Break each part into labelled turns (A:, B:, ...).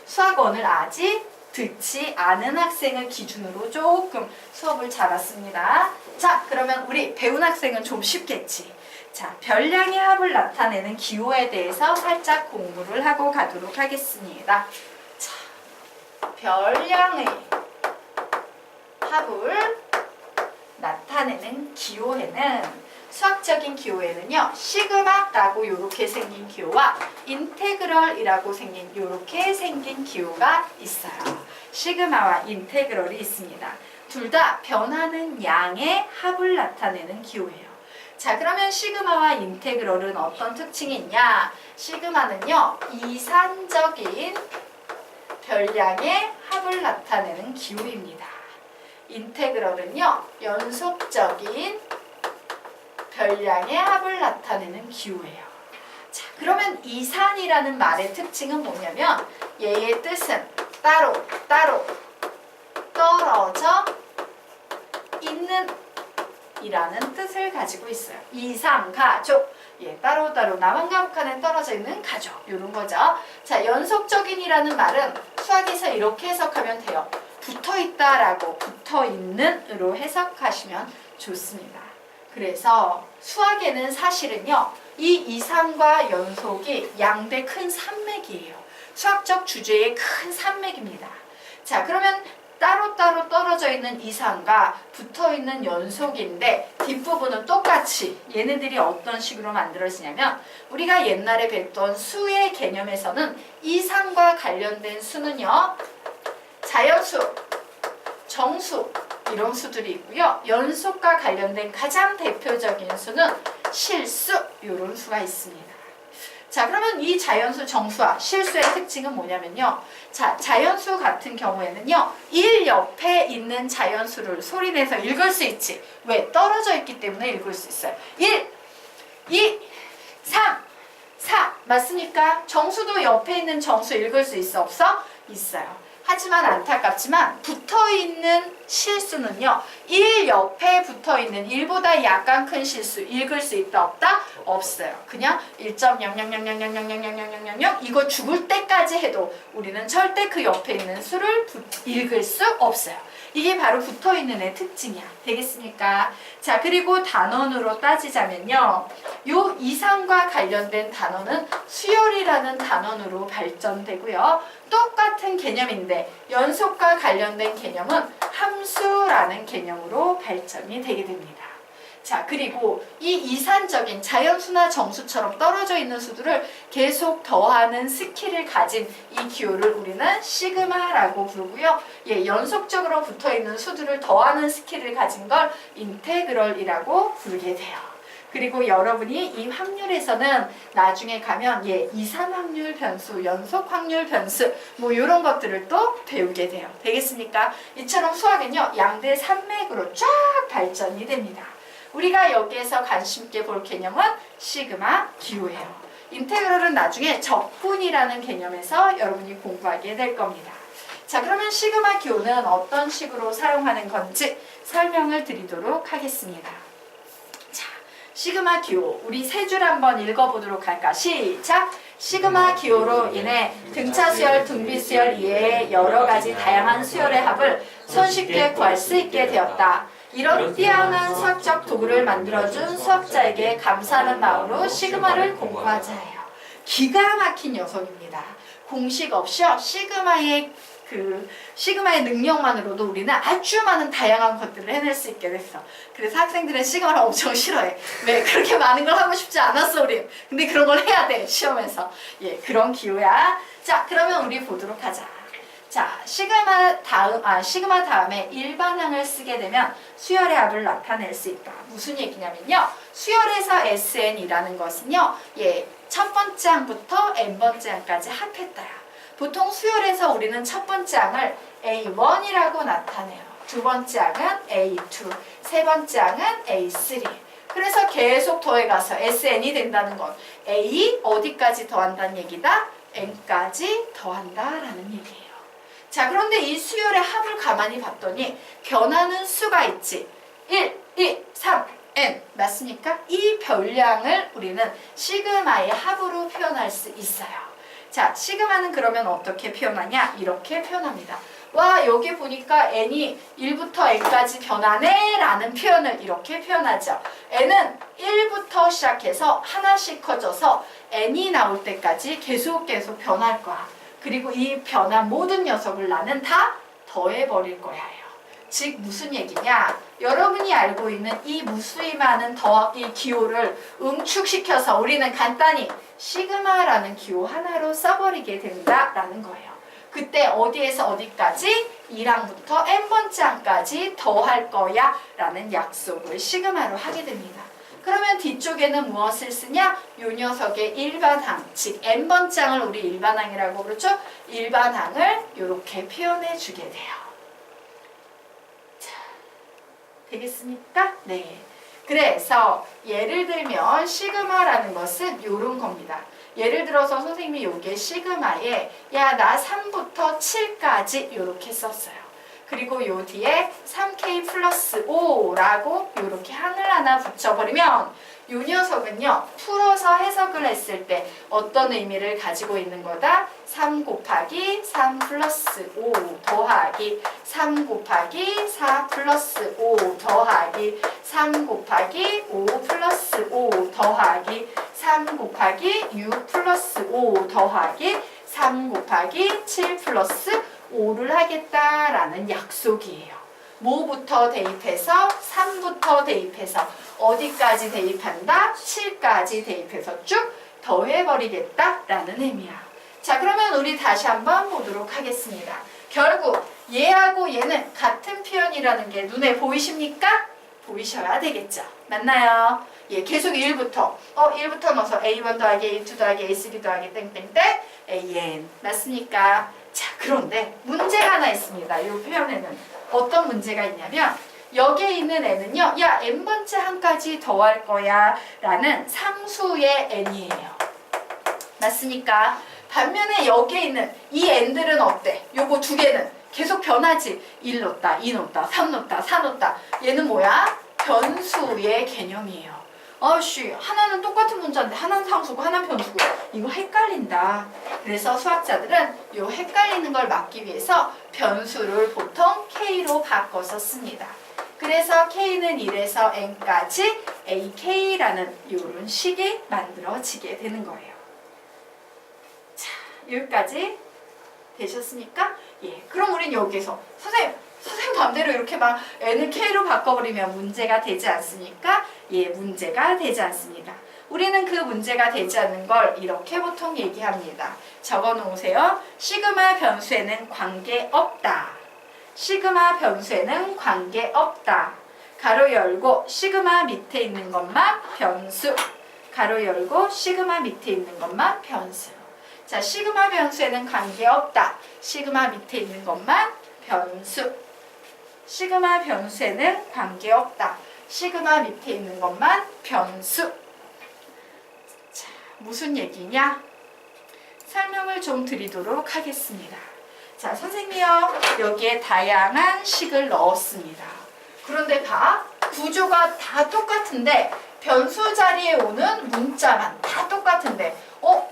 A: 수학원을 아직 듣지 않은 학생을 기준으로 조금 수업을 잡았습니다. 자, 그러면 우리 배운 학생은 좀 쉽겠지. 자, 별량의 합을 나타내는 기호에 대해서 살짝 공부를 하고 가도록 하겠습니다. 자, 별량의 합을 나타내는 기호에는 수학적인 기호에는요, 시그마라고 이렇게 생긴 기호와 인테그럴이라고 생긴 이렇게 생긴 기호가 있어요. 시그마와 인테그럴이 있습니다. 둘 다 변하는 양의 합을 나타내는 기호예요. 자, 그러면 시그마와 인테그럴은 어떤 특징이 있냐? 시그마는요, 이산적인 별량의 합을 나타내는 기호입니다. 인테그럴은요, 연속적인 별량의 합을 나타내는 기호예요. 자, 그러면 이산이라는 말의 특징은 뭐냐면 얘의 뜻은 따로 떨어져 있는 이라는 뜻을 가지고 있어요. 이상 가족, 따로따로 남한가북한에 떨어져 있는 가족, 이런 거죠. 자, 연속적인이라는 말은 수학에서 이렇게 해석하면 돼요. 붙어있다라고 붙어있는으로 해석하시면 좋습니다. 그래서 수학에는 사실은요, 이 이상과 연속이 양대 큰 산맥이에요. 수학적 주제의 큰 산맥입니다. 자, 그러면 따로따로 떨어져 있는 이상과 붙어있는 연속인데 뒷부분은 똑같이 얘네들이 어떤 식으로 만들어지냐면 우리가 옛날에 뵀던 수의 개념에서는 이상과 관련된 수는요, 자연수, 정수 이런 수들이 있고요. 연속과 관련된 가장 대표적인 수는 실수 이런 수가 있습니다. 자, 그러면 이 자연수, 정수와 실수의 특징은 뭐냐면요. 자, 자연수 같은 경우에는요, 1 옆에 있는 자연수를 소리내서 읽을 수 있지. 왜? 떨어져 있기 때문에 읽을 수 있어요. 1, 2, 3, 4 맞습니까? 정수도 옆에 있는 정수 읽을 수 있어? 없어? 있어요. 하지만 안타깝지만 붙어있는 실수는요, 1 옆에 붙어있는 1보다 약간 큰 실수 읽을 수 있다 없다? 없어요. 그냥 1.000000000000 이거 죽을 때까지 해도 우리는 절대 그 옆에 있는 수를 읽을 수 없어요. 이게 바로 붙어있는 애 특징이야. 되겠습니까? 자, 그리고 단원으로 따지자면요, 요 이상과 관련된 단원은 수열이라는 단원으로 발전되고요. 똑같은 개념인데 연속과 관련된 개념은 함수라는 개념으로 발전이 되게 됩니다. 자, 그리고 이 이산적인 자연수나 정수처럼 떨어져 있는 수들을 계속 더하는 스킬을 가진 이 기호를 우리는 시그마라고 부르고요. 연속적으로 붙어있는 수들을 더하는 스킬을 가진 걸 인테그럴이라고 부르게 돼요. 그리고 여러분이 이 확률에서는 나중에 가면 이산 확률 변수, 연속 확률 변수 뭐 이런 것들을 또 배우게 돼요. 되겠습니까? 이처럼 수학은요, 양대 산맥으로 쫙 발전이 됩니다. 우리가 여기에서 관심 있게 볼 개념은 시그마 기호예요. 인테그럴은 나중에 적분이라는 개념에서 여러분이 공부하게 될 겁니다. 자, 그러면 시그마 기호는 어떤 식으로 사용하는 건지 설명을 드리도록 하겠습니다. 자, 시그마 기호 우리 세 줄 한번 읽어보도록 할까? 시작! 시그마 기호로 인해 등차 수열, 등비 수열 이외의 여러 가지 다양한 수열의 합을 손쉽게 구할 수 있게 되었다. 이런 뛰어난 수학적 도구를 만들어준 수학자에게 감사하는 마음으로 시그마를 공부하자예요. 기가 막힌 녀석입니다. 공식 없이요, 시그마의 능력만으로도 우리는 아주 많은 다양한 것들을 해낼 수 있게 됐어. 그래서 학생들은 시그마를 엄청 싫어해. 왜? 그렇게 많은 걸 하고 싶지 않았어, 우린. 근데 그런 걸 해야 돼, 시험에서. 그런 기호야. 자, 그러면 우리 보도록 하자. 자, 시그마 다음에 일반항을 쓰게 되면 수열의 합을 나타낼 수 있다. 무슨 얘기냐면요, 수열에서 SN이라는 것은요, 첫 번째 항부터 n번째 항까지 합했다야. 보통 수열에서 우리는 첫 번째 항을 A1이라고 나타내요. 두 번째 항은 A2, 세 번째 항은 A3. 그래서 계속 더해가서 SN이 된다는 건 A 어디까지 더한다는 얘기다? N까지 더한다라는 얘기예요. 자, 그런데 이 수열의 합을 가만히 봤더니 변하는 수가 있지. 1, 2, 3, n 맞습니까? 이 별량을 우리는 시그마의 합으로 표현할 수 있어요. 자, 시그마는 그러면 어떻게 표현하냐? 이렇게 표현합니다. 와, 여기 보니까 n이 1부터 n까지 변하네 라는 표현을 이렇게 표현하죠. n은 1부터 시작해서 하나씩 커져서 n이 나올 때까지 계속 변할 거야. 그리고 이 변한 모든 녀석을 나는 다 더해버릴 거야요. 즉 무슨 얘기냐? 여러분이 알고 있는 이 무수히 많은 더하기 기호를 응축시켜서 우리는 간단히 시그마라는 기호 하나로 써버리게 된다라는 거예요. 그때 어디에서 어디까지? 1항부터 n번째 항까지 더할 거야 라는 약속을 시그마로 하게 됩니다. 그러면 뒤쪽에는 무엇을 쓰냐? 요 녀석의 일반항, 즉 n번째 항을 우리 일반항이라고 그러죠? 일반항을 이렇게 표현해 주게 돼요. 자, 되겠습니까? 네. 그래서 예를 들면 시그마라는 것은 이런 겁니다. 예를 들어서 선생님이 요게 시그마에 야, 나 3부터 7까지 이렇게 썼어요. 그리고 요 뒤에 3k 플러스 5라고 이렇게 항을 하나 붙여버리면 요 녀석은요, 풀어서 해석을 했을 때 어떤 의미를 가지고 있는 거다? 3 곱하기 3 플러스 5 더하기 3 곱하기 4 플러스 5 더하기 3 곱하기 5 플러스 5 더하기 3 곱하기 6 플러스 5 더하기 3 곱하기 7 플러스 5를 하겠다라는 약속이에요. 뭐부터 대입해서? 3부터 대입해서 어디까지 대입한다? 7까지 대입해서 쭉 더해버리겠다라는 의미야. 자, 그러면 우리 다시 한번 보도록 하겠습니다. 결국 얘하고 얘는 같은 표현이라는 게 눈에 보이십니까? 보이셔야 되겠죠. 맞나요? 예, 계속 1부터 1부터 넣어서 A1 더하기 A2 더하기 A3 더하기 땡땡땡 AN 맞습니까? 자, 그런데 문제가 하나 있습니다. 이 표현에는 어떤 문제가 있냐면 여기에 있는 n은요, 야, n번째 항까지 더할 거야 라는 상수의 n이에요. 맞습니까? 반면에 여기에 있는 이 n들은 어때? 요거 두 개는 계속 변하지. 1 넣었다, 2 넣었다, 3 넣었다, 4 넣었다. 얘는 뭐야? 변수의 개념이에요. 아씨, 하나는 똑같은 문자인데 하나는 상수고 하나는 변수고 이거 헷갈린다. 그래서 수학자들은 이 헷갈리는 걸 막기 위해서 변수를 보통 K로 바꿔서 씁니다. 그래서 K는 1에서 N까지 AK라는 이런 식이 만들어지게 되는 거예요. 자, 여기까지 되셨습니까? 예, 그럼 우린 여기서 선생님 맘대로 이렇게 막 n을 k로 바꿔버리면 문제가 되지 않습니까? 예, 문제가 되지 않습니다. 우리는 그 문제가 되지 않는 걸 이렇게 보통 얘기합니다. 적어놓으세요. 시그마 변수에는 관계없다. 시그마 변수에는 관계없다. 가로 열고 시그마 밑에 있는 것만 변수. 가로 열고 시그마 밑에 있는 것만 변수. 자, 시그마 변수에는 관계없다. 시그마 밑에 있는 것만 변수. 시그마 변수에는 관계없다. 시그마 밑에 있는 것만 변수. 자, 무슨 얘기냐? 설명을 좀 드리도록 하겠습니다. 자, 선생님이요, 여기에 다양한 식을 넣었습니다. 그런데 봐, 구조가 다 똑같은데 변수 자리에 오는 문자만 다 똑같은데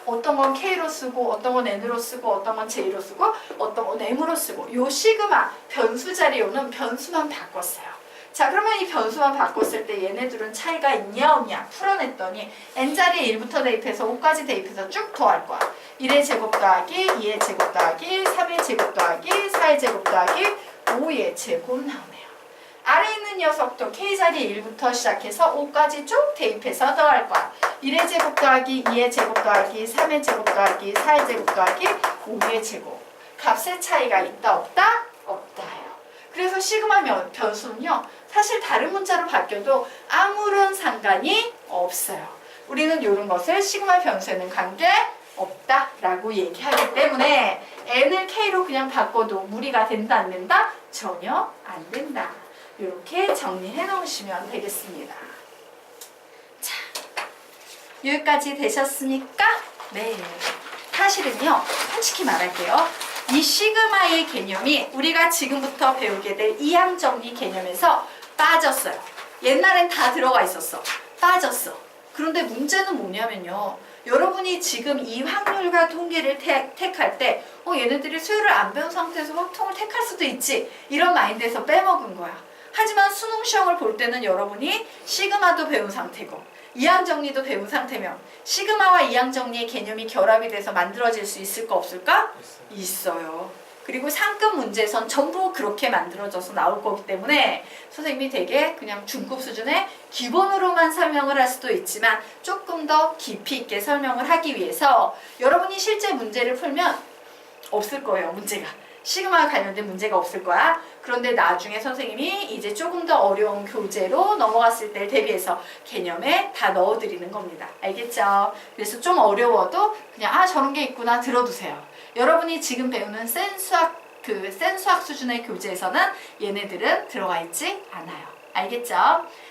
A: 어떤 건 K로 쓰고 어떤 건 N으로 쓰고 어떤 건 J로 쓰고 어떤 건 M으로 쓰고 요 시그마 변수 자리에 오는 변수만 바꿨어요. 자, 그러면 이 변수만 바꿨을 때 얘네들은 차이가 있냐 없냐 풀어냈더니 N 자리에 1부터 대입해서 5까지 대입해서 쭉 더할 거야. 1의 제곱 더하기 2의 제곱 더하기 3의 제곱 더하기 4의 제곱 더하기 5의 제곱 나오네요. 아래 있는 녀석도 K자리 1부터 시작해서 5까지 쭉 대입해서 더할 거야. 1의 제곱 더하기 2의 제곱 더하기 3의 제곱 더하기 4의 제곱 더하기 5의 제곱. 값의 차이가 있다 없다? 없다요. 그래서 시그마 변수는요, 사실 다른 문자로 바뀌어도 아무런 상관이 없어요. 우리는 이런 것을 시그마 변수에는 관계 없다라고 얘기하기 때문에 n을 k로 그냥 바꿔도 무리가 된다 안 된다? 전혀 안 된다. 이렇게 정리해 놓으시면 되겠습니다. 자, 여기까지 되셨습니까? 네. 사실은요, 솔직히 말할게요. 이 시그마의 개념이 우리가 지금부터 배우게 될 이항정리 개념에서 빠졌어요. 옛날엔 다 들어가 있었어. 빠졌어. 그런데 문제는 뭐냐면요. 여러분이 지금 이 확률과 통계를 택할 때 얘네들이 수요를 안 배운 상태에서 확통을 택할 수도 있지, 이런 마인드에서 빼먹은 거야. 하지만 수능 시험을 볼 때는 여러분이 시그마도 배운 상태고 이항정리도 배운 상태면 시그마와 이항정리의 개념이 결합이 돼서 만들어질 수 있을까 없을까? 있어요. 그리고 상급 문제에선 전부 그렇게 만들어져서 나올 거기 때문에 선생님이 되게 그냥 중급 수준의 기본으로만 설명을 할 수도 있지만 조금 더 깊이 있게 설명을 하기 위해서 여러분이 실제 문제를 풀면 없을 거예요. 문제가. 시그마와 관련된 문제가 없을 거야. 그런데 나중에 선생님이 이제 조금 더 어려운 교재로 넘어갔을 때를 대비해서 개념에 다 넣어드리는 겁니다. 알겠죠? 그래서 좀 어려워도 그냥 저런 게 있구나 들어두세요. 여러분이 지금 배우는 센 수학 수준의 교재에서는 얘네들은 들어가 있지 않아요. 알겠죠?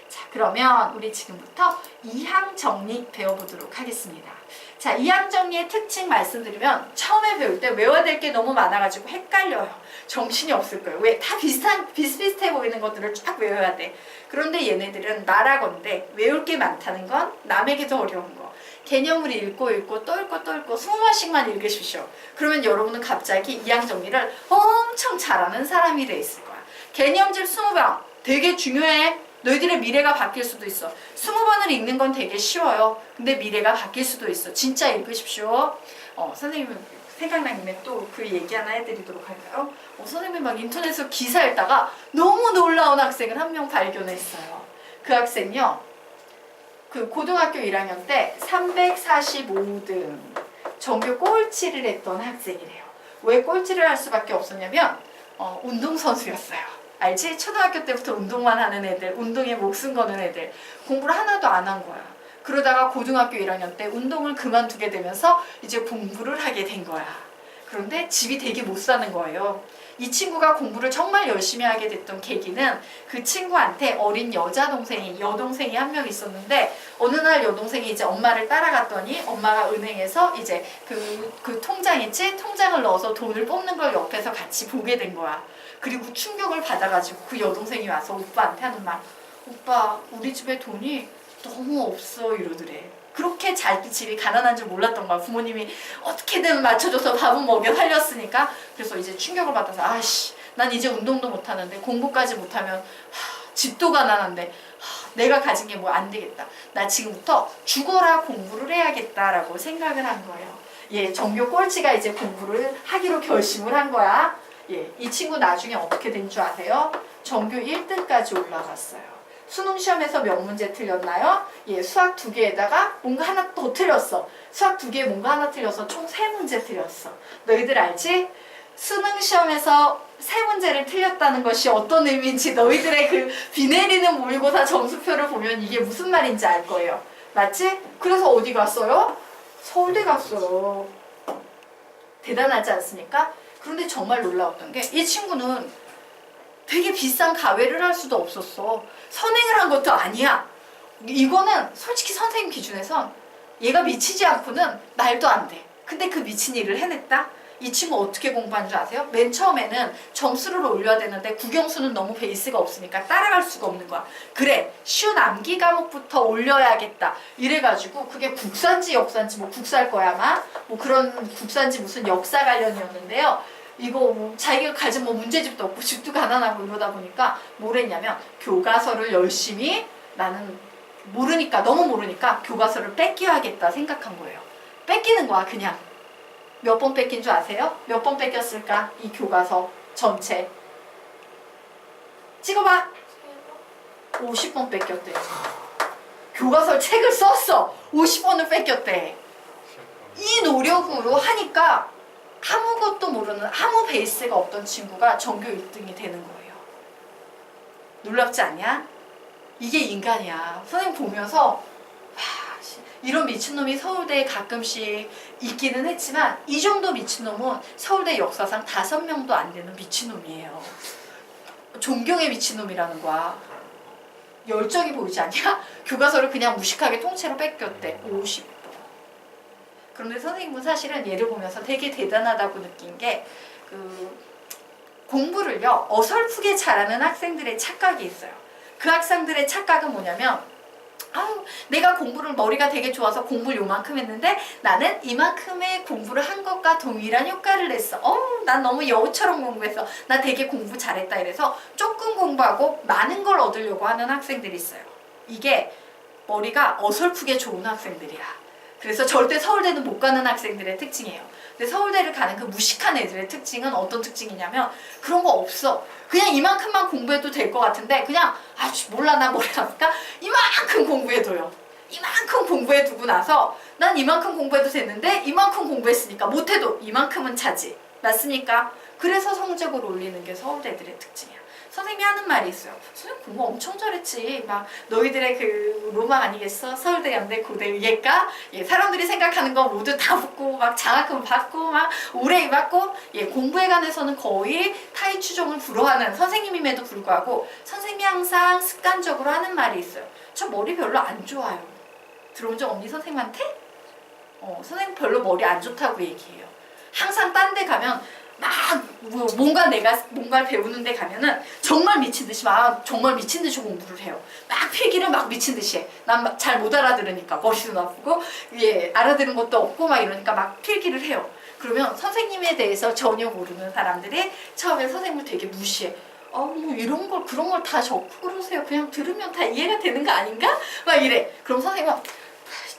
A: 자, 그러면 우리 지금부터 이항정리 배워보도록 하겠습니다. 자, 이항정리의 특징 말씀드리면 처음에 배울 때 외워야 될 게 너무 많아가지고 헷갈려요. 정신이 없을 거예요. 왜? 다 비슷비슷해 보이는 것들을 쫙 외워야 돼. 그런데 얘네들은 말하건대 외울 게 많다는 건 남에게 더 어려운 거. 개념을 읽고 또 읽고 20번씩만 읽으십시오. 그러면 여러분은 갑자기 이항정리를 엄청 잘하는 사람이 돼 있을 거야. 개념집 20번 되게 중요해. 너희들의 미래가 바뀔 수도 있어. 20번을 읽는 건 되게 쉬워요. 근데 미래가 바뀔 수도 있어. 진짜 읽으십시오. 선생님은 생각난 김에 또 그 얘기 하나 해드리도록 할까요? 선생님이 막 인터넷에서 기사 읽다가 너무 놀라운 학생을 한 명 발견했어요. 그 학생요, 그 고등학교 1학년 때 345등 전교 꼴찌를 했던 학생이래요. 왜 꼴찌를 할 수밖에 없었냐면 운동선수였어요. 알지? 초등학교 때부터 운동만 하는 애들, 운동에 목숨 거는 애들, 공부를 하나도 안 한 거야. 그러다가 고등학교 1학년 때 운동을 그만두게 되면서 이제 공부를 하게 된 거야. 그런데 집이 되게 못 사는 거예요. 이 친구가 공부를 정말 열심히 하게 됐던 계기는 그 친구한테 어린 여동생이 한 명 있었는데 어느 날 여동생이 이제 엄마를 따라갔더니 엄마가 은행에서 이제 그 통장 있지? 통장을 넣어서 돈을 뽑는 걸 옆에서 같이 보게 된 거야. 그리고 충격을 받아가지고 그 여동생이 와서 오빠한테 하는 말, 오빠 우리 집에 돈이 너무 없어 이러더래. 그렇게 집이 가난한 줄 몰랐던 거야. 부모님이 어떻게든 맞춰줘서 밥은 먹여 살렸으니까. 그래서 이제 충격을 받아서 난 이제 운동도 못하는데 공부까지 못하면 집도 가난한데 내가 가진 게 뭐 안 되겠다. 나 지금부터 죽어라 공부를 해야겠다라고 생각을 한 거예요. 예, 전교 꼴찌가 이제 공부를 하기로 결심을 한 거야. 예, 이 친구 나중에 어떻게 된 줄 아세요? 전교 1등까지 올라갔어요. 수능 시험에서 몇 문제 틀렸나요? 예, 수학 2개에다가 뭔가 하나 더 틀렸어. 수학 2개에 뭔가 하나 틀려서 총 3문제 틀렸어. 너희들 알지? 수능 시험에서 3문제를 틀렸다는 것이 어떤 의미인지 너희들의 그 비 내리는 모의고사 점수표를 보면 이게 무슨 말인지 알 거예요. 맞지? 그래서 어디 갔어요? 서울대 갔어요. 대단하지 않습니까? 그런데 정말 놀라웠던 게 이 친구는 되게 비싼 가외를 할 수도 없었어. 선행을 한 것도 아니야. 이거는 솔직히 선생님 기준에선 얘가 미치지 않고는 말도 안 돼. 근데 그 미친 일을 해냈다? 이 친구 어떻게 공부한 줄 아세요? 맨 처음에는 점수를 올려야 되는데 국영수는 너무 베이스가 없으니까 따라갈 수가 없는 거야. 그래, 쉬운 암기 과목부터 올려야겠다. 이래가지고 그게 국산지 역산지 뭐 국사일 거야 아마. 뭐 그런 국산지 무슨 역사 관련이었는데요. 이거 뭐 자기가 가진 뭐 문제집도 없고 집도 가난하고 이러다 보니까 뭘 했냐면 교과서를 열심히 나는 너무 모르니까 교과서를 뺏겨야겠다 생각한 거예요. 뺏기는 거야 그냥. 몇 번 뺏긴 줄 아세요? 몇 번 뺏겼을까? 이 교과서 전체 찍어봐. 50번 뺏겼대. 교과서 책을 썼어. 50번을 뺏겼대. 이 노력으로 하니까 아무것도 모르는 아무 베이스가 없던 친구가 전교 1등이 되는 거예요. 놀랍지 않냐? 이게 인간이야. 선생님 보면서 이런 미친놈이 서울대에 가끔씩 있기는 했지만 이 정도 미친놈은 서울대 역사상 5명도 안 되는 미친놈이에요. 존경의 미친놈이라는 거야. 열정이 보이지 않냐? 교과서를 그냥 무식하게 통째로 뺏겼대. 50번. 그런데 선생님은 사실은 얘를 보면서 되게 대단하다고 느낀 게 공부를요 어설프게 잘하는 학생들의 착각이 있어요. 그 학생들의 착각은 뭐냐면 아유, 내가 공부를 머리가 되게 좋아서 공부를 요만큼 했는데 나는 이만큼의 공부를 한 것과 동일한 효과를 냈어. 난 너무 여우처럼 공부했어. 나 되게 공부 잘했다. 이래서 조금 공부하고 많은 걸 얻으려고 하는 학생들이 있어요. 이게 머리가 어설프게 좋은 학생들이야. 그래서 절대 서울대는 못 가는 학생들의 특징이에요. 근데 서울대를 가는 그 무식한 애들의 특징은 어떤 특징이냐면 그런 거 없어. 그냥 이만큼만 공부해도 될 것 같은데 그냥 몰라 나 머리 아프니까 이만큼 공부해둬요. 이만큼 공부해두고 나서 난 이만큼 공부해도 되는데 이만큼 공부했으니까 못해도 이만큼은 차지. 맞습니까? 그래서 성적을 올리는 게 서울대들의 특징이야. 선생님이 하는 말이 있어요. 선생님 공부 엄청 잘했지. 막 너희들의 그 로망 아니겠어? 서울대, 연대, 고대, 예과. 사람들이 생각하는 거 모두 다 붙고 막 장학금 받고 막 오래 받고 공부에 관해서는 거의 타의 추종을 불허하는 선생님임에도 불구하고 선생님이 항상 습관적으로 하는 말이 있어요. 저 머리 별로 안 좋아요. 들어온 적 없니 선생님한테? 선생님 별로 머리 안 좋다고 얘기해요. 항상 딴 데 가면 막 뭔가를 배우는 데 가면은 정말 미친 듯이 정말 미친 듯이 공부를 해요. 막 필기를 막 미친 듯이 해. 난 잘 못 알아들으니까 머리도 나쁘고 알아들은 것도 없고 막 이러니까 막 필기를 해요. 그러면 선생님에 대해서 전혀 모르는 사람들이 처음에 선생님을 되게 무시해. 뭐 이런 걸 그런 걸 다 적고 그러세요. 그냥 들으면 다 이해가 되는 거 아닌가? 막 이래. 그럼 선생님은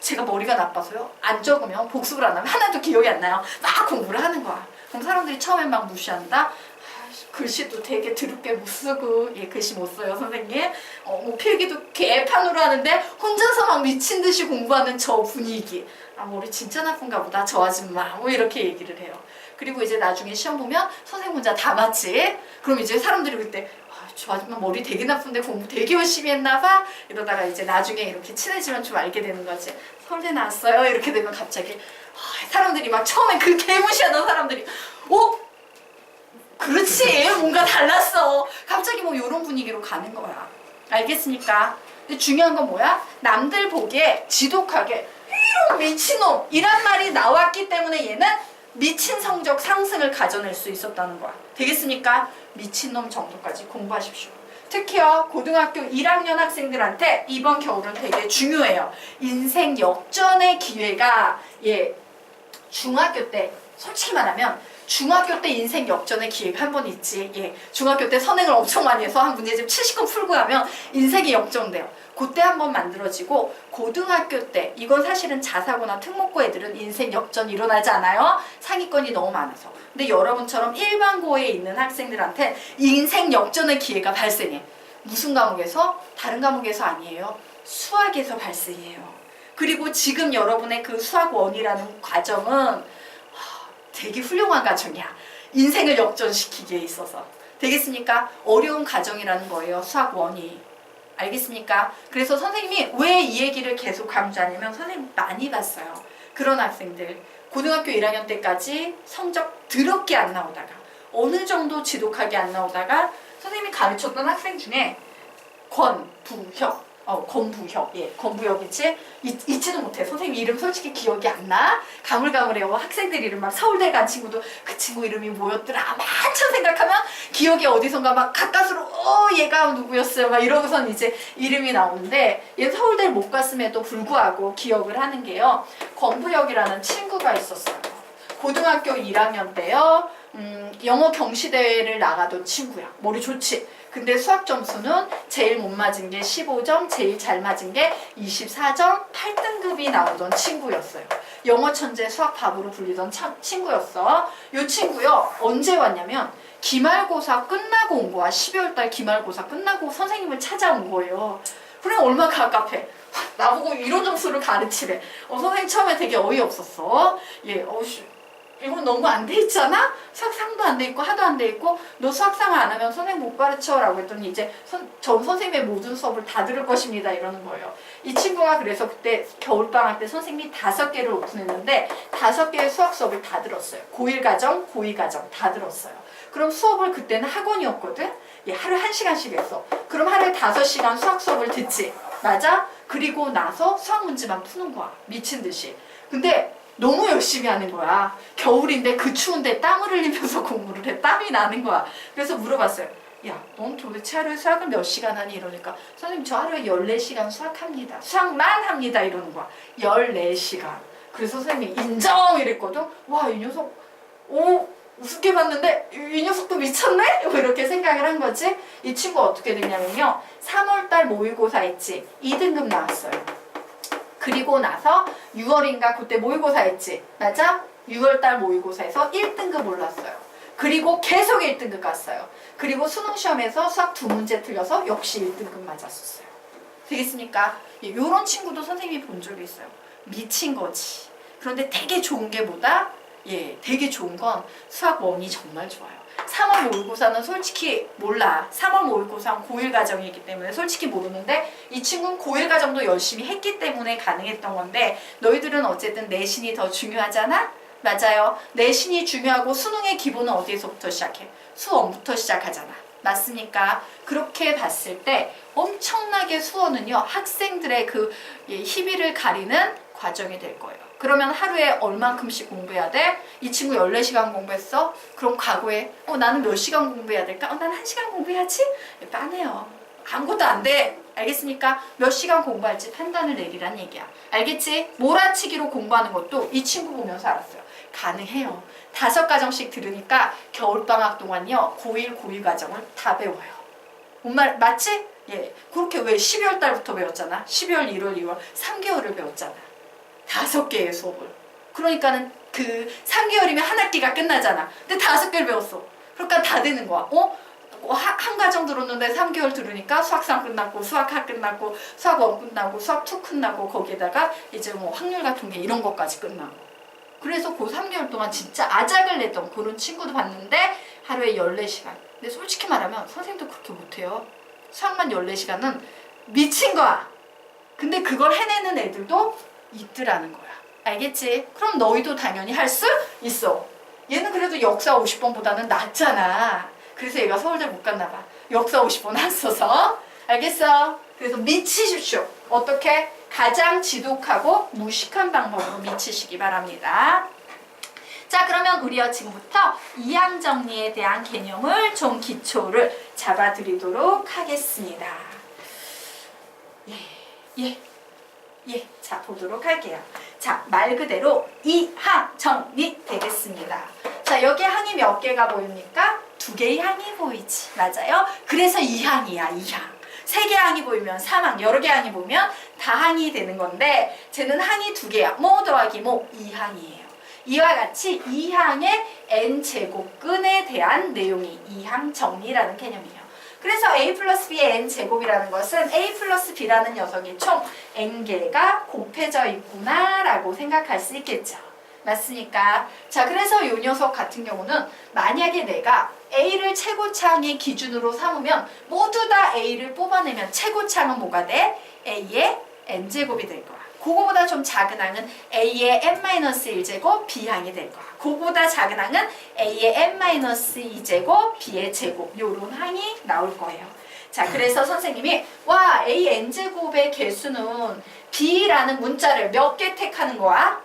A: 제가 머리가 나빠서요. 안 적으면 복습을 안 하면 하나도 기억이 안 나요. 막 공부를 하는 거야. 그럼 사람들이 처음엔 막 무시한다. 글씨도 되게 드럽게 못 쓰고 글씨 못 써요 선생님. 뭐 필기도 개판으로 하는데 혼자서 막 미친 듯이 공부하는 저 분위기. 머리 진짜 나쁜가 보다 저 아줌마. 뭐 이렇게 얘기를 해요. 그리고 이제 나중에 시험 보면 선생님 혼자 다 맞지. 그럼 이제 사람들이 그때 저 아줌마 머리 되게 나쁜데 공부 되게 열심히 했나 봐. 이러다가 이제 나중에 이렇게 친해지면 좀 알게 되는 거지. 서울대 나왔어요. 이렇게 되면 갑자기 사람들이 막 처음에 그 개무시하던 사람들이 그렇지 뭔가 달랐어. 갑자기 뭐 이런 분위기로 가는 거야. 알겠습니까? 근데 중요한 건 뭐야? 남들 보기에 지독하게 이런 미친놈 이란 말이 나왔기 때문에 얘는 미친 성적 상승을 가져낼 수 있었다는 거야. 되겠습니까? 미친놈 정도까지 공부하십시오. 특히요 고등학교 1학년 학생들한테 이번 겨울은 되게 중요해요. 인생 역전의 기회가 중학교 때 솔직히 말하면 중학교 때 인생 역전의 기회가 한 번 있지. 중학교 때 선행을 엄청 많이 해서 한 문제집 70건 풀고 가면 인생이 역전돼요. 그때 한 번 만들어지고 고등학교 때 이건 사실은 자사고나 특목고 애들은 인생 역전이 일어나지 않아요. 상위권이 너무 많아서. 근데 여러분처럼 일반고에 있는 학생들한테 인생 역전의 기회가 발생해. 무슨 과목에서? 다른 과목에서 아니에요. 수학에서 발생해요. 그리고 지금 여러분의 그 수학 원이라는 과정은 되게 훌륭한 과정이야. 인생을 역전시키기에 있어서. 되겠습니까? 어려운 과정이라는 거예요. 수학 원이. 알겠습니까? 그래서 선생님이 왜 이 얘기를 계속 강조하냐면 선생님 많이 봤어요. 그런 학생들 고등학교 1학년 때까지 성적 더럽게 안 나오다가 어느 정도 지독하게 안 나오다가 선생님이 가르쳤던 학생 중에 권부혁 권부혁이지? 잊지도 못해. 선생님 이름 솔직히 기억이 안 나. 가물가물해요. 학생들 이름 막 서울대 간 친구도 그 친구 이름이 뭐였더라 만천 생각하면 기억이 어디선가 막 가까스로 얘가 누구였어요 막 이러고선 이제 이름이 나오는데 얘 서울대를 못 갔음에도 불구하고 기억을 하는 게요. 권부혁이라는 친구가 있었어요. 고등학교 1학년 때요. 영어 경시대회를 나가던 친구야. 머리 좋지? 근데 수학 점수는 제일 못 맞은 게 15점, 제일 잘 맞은 게 24점, 8등급이 나오던 친구였어요. 영어 천재 수학 바보로 불리던 친구였어. 이 친구요. 언제 왔냐면 기말고사 끝나고 온 거야. 12월달 기말고사 끝나고 선생님을 찾아온 거예요. 그래 얼마나 갑갑해. 나보고 이런 점수를 가르치래. 선생님 처음에 되게 어이없었어. 이건 너무 안 돼 있잖아? 수학상도 안 돼 있고 하도 안 돼 있고 너 수학상 안 하면 선생님 못 가르쳐 라고 했더니 이제 전 선생님의 모든 수업을 다 들을 것입니다 이러는 거예요. 이 친구가 그래서 그때 겨울방학 때 선생님이 5개를 오픈했는데 5개의 수학 수업을 다 들었어요. 고1 과정, 고2 과정 다 들었어요. 그럼 수업을 그때는 학원이었거든? 하루에 1시간씩 했어. 그럼 하루에 5시간 수학 수업을 듣지. 맞아? 그리고 나서 수학 문제만 푸는 거야. 미친 듯이. 근데 너무 열심히 하는 거야. 겨울인데 그 추운데 땀을 흘리면서 공부를 해. 땀이 나는 거야. 그래서 물어봤어요. 야, 넌 도대체 하루에 수학을 몇 시간 하니? 이러니까 선생님 저 하루에 14시간 수학합니다. 수학만 합니다. 이러는 거야. 14시간. 그래서 선생님이 인정! 이랬거든. 와, 이 녀석 오 우습게 봤는데 이 녀석도 미쳤네? 이렇게 생각을 한 거지. 이 친구 어떻게 됐냐면요. 3월달 모의고사 했지. 2등급 나왔어요. 그리고 나서 6월인가 그때 모의고사 했지. 맞아? 6월달 모의고사에서 1등급 올랐어요. 그리고 계속 1등급 갔어요. 그리고 수능시험에서 수학 2문제 틀려서 역시 1등급 맞았었어요. 되겠습니까? 이런 친구도 선생님이 본 적이 있어요. 미친 거지. 그런데 되게 좋은 게 뭐다? 되게 좋은 건 수학 원이 정말 좋아요. 3월 모의고사는 솔직히 몰라. 3월 모의고사는 고1 과정이기 때문에 솔직히 모르는데 이 친구는 고1 과정도 열심히 했기 때문에 가능했던 건데 너희들은 어쨌든 내신이 더 중요하잖아? 맞아요. 내신이 중요하고 수능의 기본은 어디에서부터 시작해? 수원부터 시작하잖아. 맞습니까? 그렇게 봤을 때 엄청나게 수원은요. 학생들의 그 희비를 가리는 과정이 될 거예요. 그러면 하루에 얼만큼씩 공부해야 돼? 이 친구 14시간 공부했어? 그럼 과거에 나는 몇 시간 공부해야 될까? 난 1시간 공부해야지? 빤해요. 아무것도 안 돼. 알겠습니까? 몇 시간 공부할지 판단을 내리란 얘기야. 알겠지? 몰아치기로 공부하는 것도 이 친구 보면서 알았어요. 가능해요. 5과정씩 들으니까 겨울방학 동안요. 고1, 고2 과정을 다 배워요. 뭔 말 맞지? 그렇게 왜 12월 달부터 배웠잖아. 12월, 1월, 2월 3개월을 배웠잖아. 5개의 수업을. 그러니까는 그 3개월이면 한 학기가 끝나잖아. 근데 5개를 배웠어. 그러니까 다 되는 거야. 한 과정 들었는데 3개월 들으니까 수학 3 끝났고 수학 4 끝났고 수학 1 끝나고 수학 2 끝나고 거기에다가 이제 뭐 확률 같은 게 이런 것까지 끝나고. 그래서 그 3개월 동안 진짜 아작을 냈던 그런 친구도 봤는데 하루에 14시간. 근데 솔직히 말하면 선생님도 그렇게 못해요. 수학만 14시간은 미친 거야. 근데 그걸 해내는 애들도 있더라는 거야. 알겠지? 그럼 너희도 당연히 할 수 있어. 얘는 그래도 역사 50번보다는 낫잖아. 그래서 얘가 서울대 못 갔나 봐. 역사 50번 안 써서. 알겠어? 그래서 미치십시오. 어떻게? 가장 지독하고 무식한 방법으로 미치시기 바랍니다. 자, 그러면 우리가 지금부터 이항 정리에 대한 개념을 좀 기초를 잡아드리도록 하겠습니다. 자, 보도록 할게요. 자, 말 그대로 이항 정리 되겠습니다. 자, 여기 항이 몇 개가 보입니까? 2개의 항이 보이지. 맞아요? 그래서 이항이야, 이항. 3개 항이 보이면 3항, 여러 개 항이 보면 다항이 되는 건데 쟤는 항이 2개야. 뭐 더하기 뭐 2항이에요. 이와 같이 이항의 n제곱근에 대한 내용이 이항 정리라는 개념이에요. 그래서 a 플러스 b의 n제곱이라는 것은 a 플러스 b라는 녀석이 총 n개가 곱해져 있구나 라고 생각할 수 있겠죠. 맞습니까? 자, 그래서 이 녀석 같은 경우는 만약에 내가 A를 최고차항의 기준으로 삼으면 모두 다 A를 뽑아내면 최고차항은 뭐가 돼? A의 n제곱이 될 거야. 그거보다 좀 작은 항은 A의 n-1제곱 B항이 될 거야. 그거보다 작은 항은 A의 n-2제곱 B의 제곱 요런 항이 나올 거예요. 자, 그래서 선생님이 와 A n제곱의 개수는 B라는 문자를 몇 개 택하는 거야?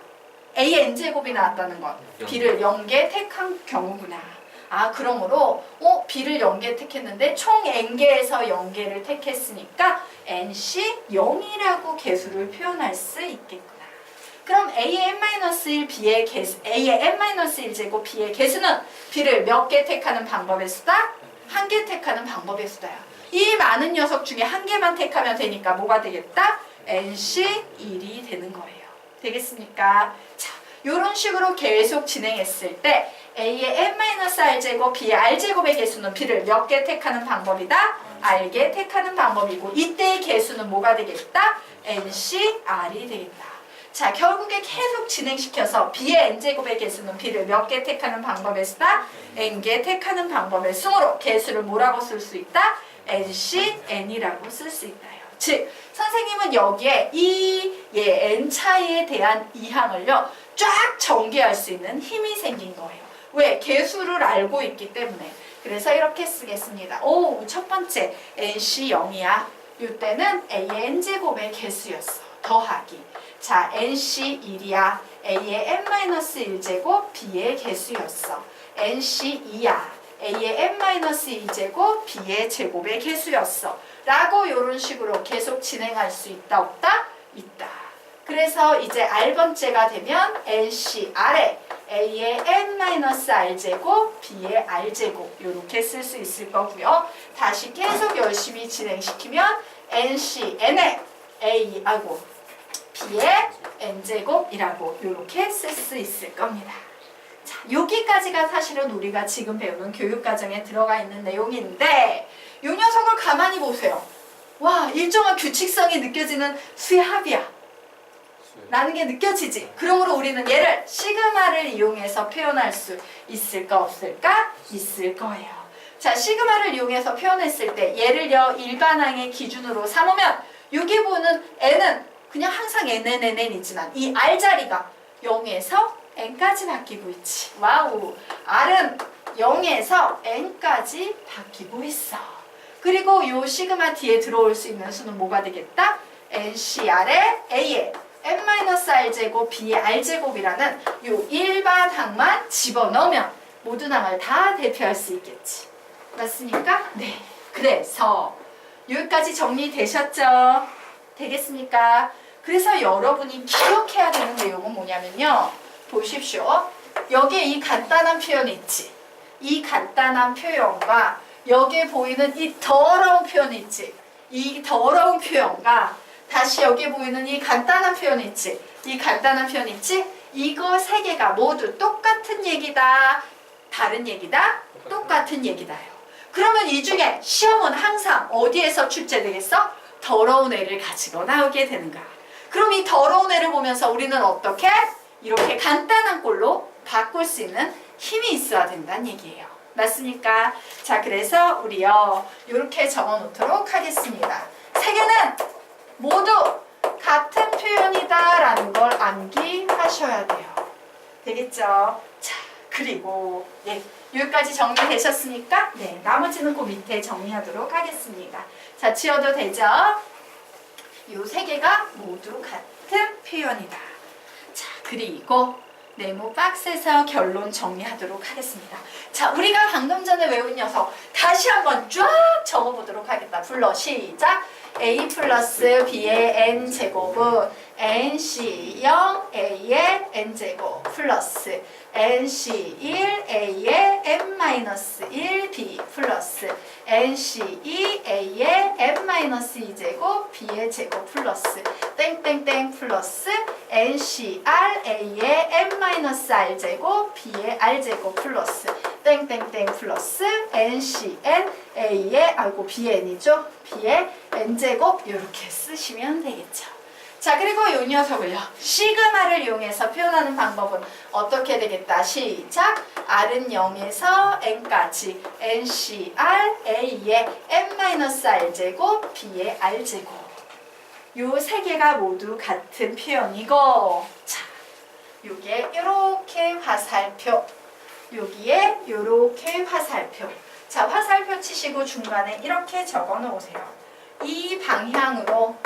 A: A n제곱이 나왔다는 건 B를 0개 택한 경우구나. 아, 그러므로 B를 0개 택했는데 총 n개에서 0개를 택했으니까 nC 0이라고 개수를 표현할 수 있겠구나. 그럼 A의 n-1 B의 개수, A의 n-1제곱 B의 개수는 B를 몇 개 택하는 방법의 수다? 1개 택하는 방법의 수다야. 이 많은 녀석 중에 1개만 택하면 되니까 뭐가 되겠다? nC 1이 되는 거예요. 되겠습니까? 자, 이런 식으로 계속 진행했을 때 A의 n-r제곱 B의 r제곱의 개수는 B를 몇 개 택하는 방법이다? r개 택하는 방법이고 이때의 개수는 뭐가 되겠다? nC r이 되겠다. 자, 결국에 계속 진행시켜서 B의 n제곱의 개수는 B를 몇 개 택하는 방법의 수다? n개 택하는 방법의 수로 개수를 뭐라고 쓸 수 있다? nC n이라고 쓸 수 있다요. 즉, 선생님은 여기에 이 n차에 대한 이항을요 쫙 전개할 수 있는 힘이 생긴 거예요. 왜? 개수를 알고 있기 때문에. 그래서 이렇게 쓰겠습니다. 첫 번째 nC 0이야. 이때는 A의 n제곱의 개수였어. 더하기. 자, nC 1이야. A의 n-1제곱 B의 개수였어. nC 2야. A의 n-2제곱 B의 제곱의 개수였어 라고 이런 식으로 계속 진행할 수 있다 없다? 있다. 그래서 이제 R번째가 되면 NCR에 A의 n-R제곱 B의 R제곱 이렇게 쓸 수 있을 거고요. 다시 계속 열심히 진행시키면 NCN에 B의 N제곱이라고 이렇게 쓸 수 있을 겁니다. 자, 여기까지가 사실은 우리가 지금 배우는 교육과정에 들어가 있는 내용인데 이 녀석을 가만히 보세요. 와, 일정한 규칙성이 느껴지는 수의 합이야 라는 게 느껴지지? 그러므로 우리는 얘를 시그마를 이용해서 표현할 수 있을까 없을까? 있을 거예요. 자, 시그마를 이용해서 표현했을 때 얘를요 일반항의 기준으로 삼으면 여기 보는 n은 그냥 항상 n이지만 이 r 자리가 0에서 n까지 바뀌고 있지. 와우. r은 0에서 n까지 바뀌고 있어. 그리고 요 시그마 뒤에 들어올 수 있는 수는 뭐가 되겠다? NCR의 A의 n-R제곱 B의 R제곱이라는 요 일반항만 집어넣으면 모든 항을 다 대표할 수 있겠지. 맞습니까? 네. 그래서 여기까지 정리되셨죠? 되겠습니까? 그래서 여러분이 기억해야 되는 내용은 뭐냐면요. 보십시오. 여기에 이 간단한 표현 있지? 이 간단한 표현과 여기에 보이는 이 더러운 표현 있지? 이 더러운 표현과 다시 여기에 보이는 이 간단한 표현 있지? 이 간단한 표현 있지? 이거 세 개가 모두 똑같은 얘기다. 다른 얘기다. 똑같은 얘기다요. 그러면 이 중에 시험은 항상 어디에서 출제되겠어? 더러운 애를 가지고 나오게 되는 거야. 그럼 이 더러운 애를 보면서 우리는 어떻게? 이렇게 간단한 꼴로 바꿀 수 있는 힘이 있어야 된다는 얘기예요. 맞습니까? 자, 그래서 우리요 이렇게 적어 놓도록 하겠습니다. 세 개는 모두 같은 표현이다 라는 걸 암기하셔야 돼요. 되겠죠? 자, 그리고 예, 여기까지 정리되셨습니까? 네, 나머지는 그 밑에 정리하도록 하겠습니다. 자, 지워도 되죠? 요 세 개가 모두 같은 표현이다. 자, 그리고 네모 박스에서 결론 정리하도록 하겠습니다. 자, 우리가 방금 전에 외운 녀석 다시 한번 쫙 적어보도록 하겠다. 불러 시작! A 플러스 B의 N제곱은 NC0 A의 N제곱 플러스 NC1 A의 N-1 B 플러스 NC2 A의 N-2제곱 B의 제곱 플러스 땡땡땡 플러스 NCR A의 N-R제곱 B의 R제곱 플러스 땡땡땡 플러스 NCN A의 BN이죠. B의 N제곱 이렇게 쓰시면 되겠죠. 자, 그리고 이 녀석을요. 시그마를 이용해서 표현하는 방법은 어떻게 되겠다. 시작! R은 0에서 N까지 NCR A의 N-R제곱 B의 R제곱 요 세 개가 모두 같은 표현이고 자, 요게 이렇게 화살표 여기에 요렇게 화살표 자, 화살표 치시고 중간에 이렇게 적어 놓으세요. 이 방향으로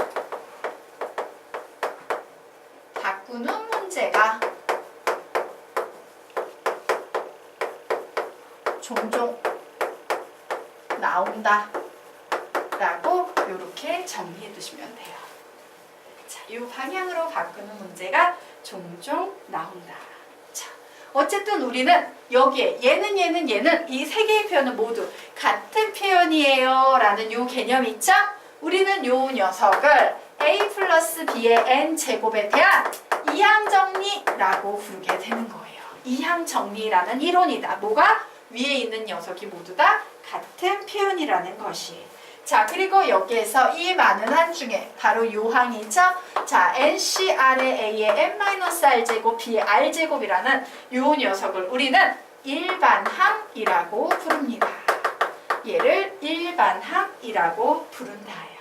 A: 바꾸는 문제가 종종 나온다 라고 이렇게 정리해 두시면 돼요. 자, 이 방향으로 바꾸는 문제가 종종 나온다. 자, 어쨌든 우리는 여기에 얘는 이 세 개의 표현은 모두 같은 표현이에요 라는 요 개념 있죠? 우리는 요 녀석을 A 플러스 B의 N제곱에 대한 이항정리라고 부르게 되는 거예요. 이항정리라는 이론이다. 뭐가? 위에 있는 녀석이 모두 다 같은 표현이라는 것이. 자, 그리고 여기에서 이 많은 항 중에 바로 요 항이죠. 자, NCR의 A의 N-R제곱 B의 R제곱이라는 요 녀석을 우리는 일반항이라고 부릅니다. 얘를 일반항이라고 부른다요.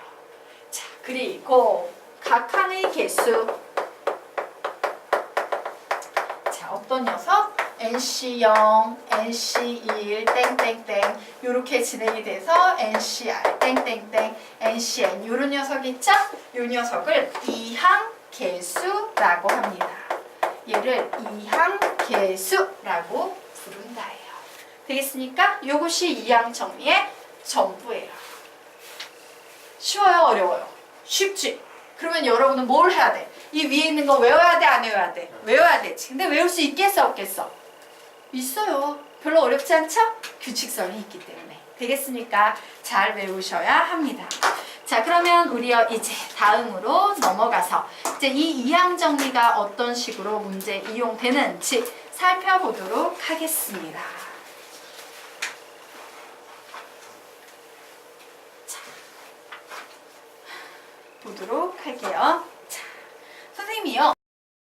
A: 자, 그리고 각 항의 개수. 자, 어떤 녀석? NC0, NC1, 땡땡땡 요렇게 진행이 돼서 NCR, 땡땡땡, NCN 요런 녀석 있죠? 요 녀석을 이항 개수라고 합니다. 얘를 이항 개수라고 부른다예요. 되겠습니까? 이것이 이항 정리의 전부예요. 쉬워요? 어려워요? 쉽지? 그러면 여러분은 뭘 해야 돼? 이 위에 있는 거 외워야 돼? 안 외워야 돼? 외워야 되지. 근데 외울 수 있겠어? 없겠어? 있어요. 별로 어렵지 않죠? 규칙성이 있기 때문에. 되겠습니까? 잘 외우셔야 합니다. 자, 그러면 우리요 이제 다음으로 넘어가서 이제 이 이항 정리가 어떤 식으로 문제에 이용되는지 살펴보도록 하겠습니다. 자, 보도록 할게요. 자, 선생님이요.